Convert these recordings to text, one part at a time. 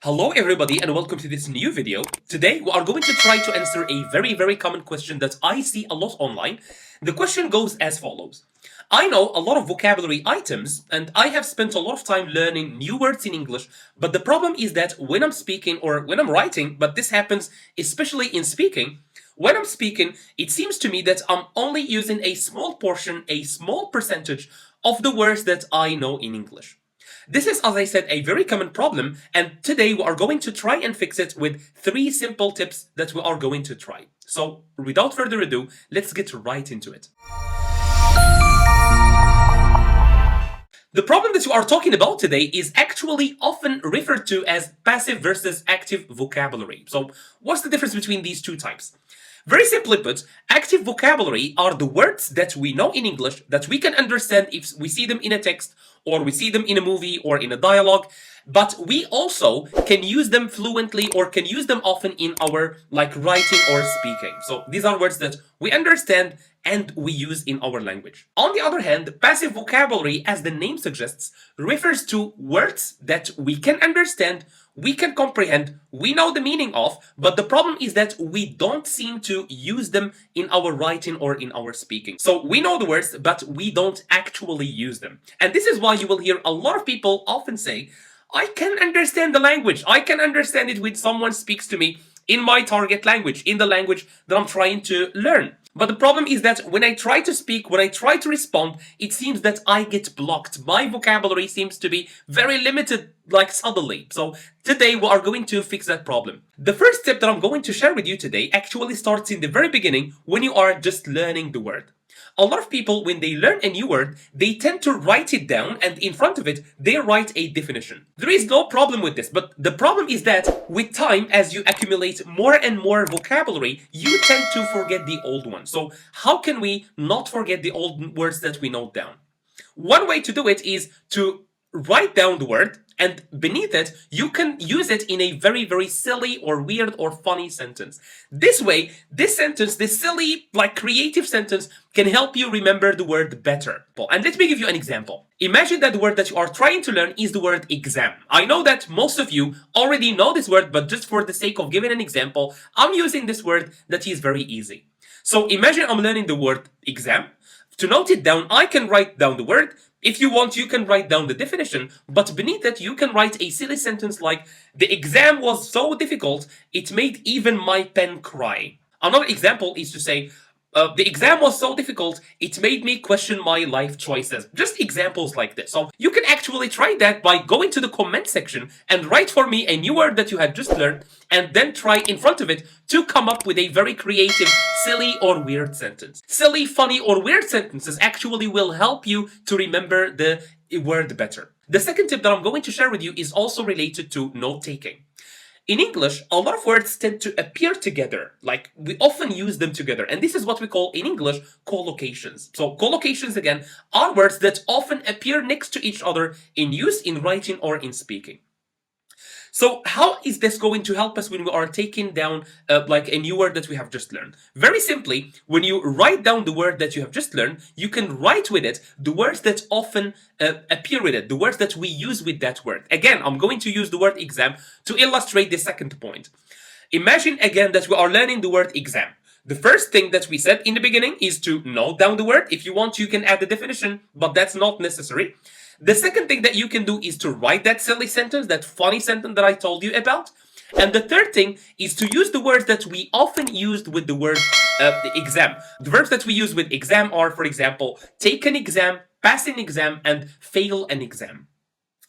Hello everybody and welcome to this new video. Today we are going to try to answer a very common question that I see a lot online. The question goes as follows. I know a lot of vocabulary items and I have spent a lot of time learning new words in English, but the problem is that when I'm speaking or when I'm writing, but this happens especially in speaking, when I'm speaking, it seems to me that I'm only using a small portion, a small percentage of the words that I know in English. This is, as I said, a very common problem, and today we are going to try and fix it with 3 simple tips that we are going to try. So, without further ado, let's get right into it. The problem that we are talking about today is actually often referred to as passive versus active vocabulary. So, what's the difference between these two types? Very simply put, active vocabulary are the words that we know in English that we can understand if we see them in a text or we see them in a movie or in a dialogue, but we also can use them fluently or can use them often in our writing or speaking. So these are words that we understand and we use in our language. On the other hand, passive vocabulary, as the name suggests, refers to words that we can understand, we can comprehend, we know the meaning of, but the problem is that we don't seem to use them in our writing or in our speaking. So we know the words, but we don't actually use them. And this is why you will hear a lot of people often say, I can understand the language. I can understand it when someone speaks to me in my target language, in the language that I'm trying to learn. But the problem is that when I try to speak, when I try to respond, it seems that I get blocked. My vocabulary seems to be very limited, suddenly. So today we are going to fix that problem. The first tip that I'm going to share with you today actually starts in the very beginning when you are just learning the word. A lot of people, when they learn a new word, they tend to write it down and in front of it, they write a definition. There is no problem with this, but the problem is that with time, as you accumulate more and more vocabulary, you tend to forget the old ones. So how can we not forget the old words that we note down? One way to do it is to write down the word, and beneath it, you can use it in a very silly or weird or funny sentence. This way, this sentence, this silly, creative sentence, can help you remember the word better. And let me give you an example. Imagine that the word that you are trying to learn is the word exam. I know that most of you already know this word, but just for the sake of giving an example, I'm using this word that is very easy. So imagine I'm learning the word exam. To note it down, I can write down the word. If you want, you can write down the definition, but beneath it, you can write a silly sentence like, the exam was so difficult, it made even my pen cry. Another example is to say, the exam was so difficult, it made me question my life choices. Just examples like this. So you can actually try that by going to the comment section and write for me a new word that you had just learned and then try in front of it to come up with a very creative, silly or weird sentence. Silly, funny or weird sentences actually will help you to remember the word better. The second tip that I'm going to share with you is also related to note-taking. In English, a lot of words tend to appear together, we often use them together, and this is what we call in English collocations. So collocations, again, are words that often appear next to each other in use in writing or in speaking. So how is this going to help us when we are taking down a new word that we have just learned? Very simply, when you write down the word that you have just learned, you can write with it the words that often appear with it, the words that we use with that word. Again, I'm going to use the word exam to illustrate the second point. Imagine again that we are learning the word exam. The first thing that we said in the beginning is to note down the word. If you want, you can add the definition, but that's not necessary. The second thing that you can do is to write that silly sentence, that funny sentence that I told you about. And the third thing is to use the words that we often used with the word the exam. The verbs that we use with exam are, for example, take an exam, pass an exam, and fail an exam.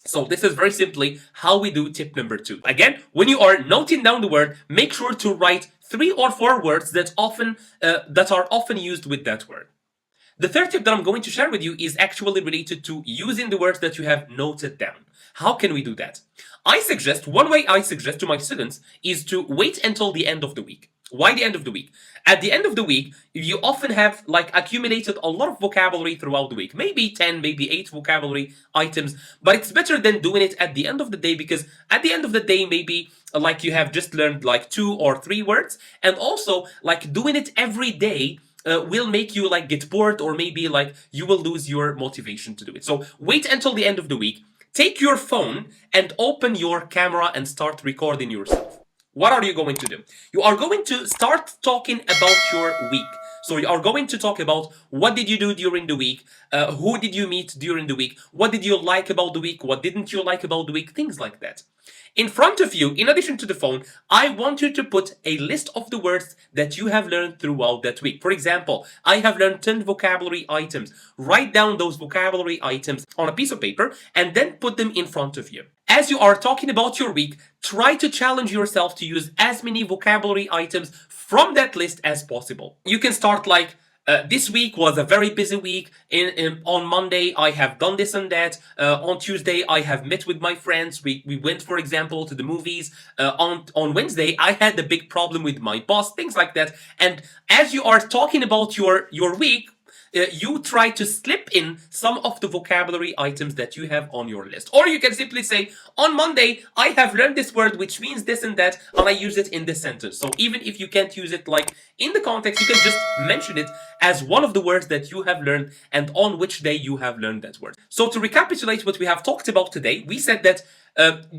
So this is very simply how we do tip number 2. Again, when you are noting down the word, make sure to write 3 or 4 words that are often used with that word. The third tip that I'm going to share with you is actually related to using the words that you have noted down. How can we do that? One way I suggest to my students is to wait until the end of the week. Why the end of the week? At the end of the week, you often have accumulated a lot of vocabulary throughout the week. Maybe 10, maybe 8 vocabulary items, but it's better than doing it at the end of the day, because at the end of the day, maybe you have just learned 2 or 3 words, and also doing it every day will make you get bored, or maybe you will lose your motivation to do it. So wait until the end of the week. take your phone and open your camera and start recording yourself. What are you going to do? You are going to start talking about your week. So you are going to talk about what did you do during the week, who did you meet during the week, what did you like about the week, what didn't you like about the week, things like that. In front of you, in addition to the phone, I want you to put a list of the words that you have learned throughout that week. For example, I have learned 10 vocabulary items. Write down those vocabulary items on a piece of paper and then put them in front of you. As you are talking about your week, try to challenge yourself to use as many vocabulary items from that list as possible. You can start like, this week was a very busy week. On Monday, I have done this and that. On Tuesday, I have met with my friends. We went, for example, to the movies. On Wednesday, I had a big problem with my boss, things like that. And as you are talking about your week, you try to slip in some of the vocabulary items that you have on your list. Or you can simply say, on Monday, I have learned this word which means this and that, and I use it in this sentence. So even if you can't use it like in the context, you can just mention it as one of the words that you have learned and on which day you have learned that word. So to recapitulate what we have talked about today, we said that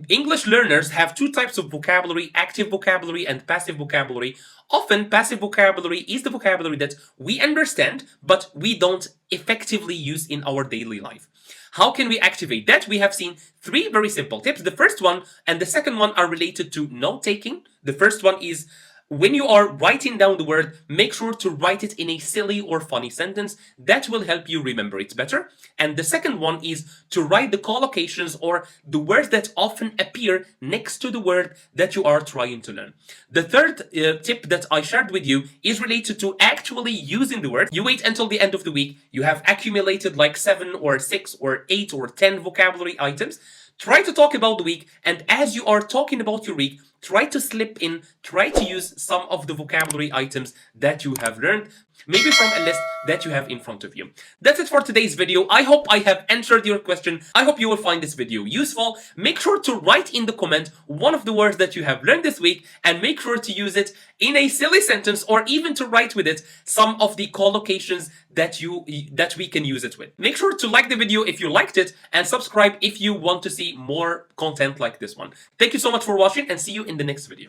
English learners have two types of vocabulary, active vocabulary and passive vocabulary. Often, passive vocabulary is the vocabulary that we understand, but we don't effectively use in our daily life. How can we activate that? We have seen three very simple tips. The first one and the second one are related to note-taking. The first one is when you are writing down the word, make sure to write it in a silly or funny sentence. That will help you remember it better. And the second one is to write the collocations or the words that often appear next to the word that you are trying to learn. The third tip that I shared with you is related to actually using the word. You wait until the end of the week. You have accumulated like 7 or 6 or 8 or 10 vocabulary items. Try to talk about the week, and as you are talking about your week, try to slip in, try to use some of the vocabulary items that you have learned, maybe from a list that you have in front of you. That's it for today's video. I hope I have answered your question. I hope you will find this video useful. Make sure to write in the comment one of the words that you have learned this week and make sure to use it in a silly sentence or even to write with it some of the collocations that we can use it with. Make sure to like the video if you liked it and subscribe if you want to see more content like this one. Thank you so much for watching and see you in the next video.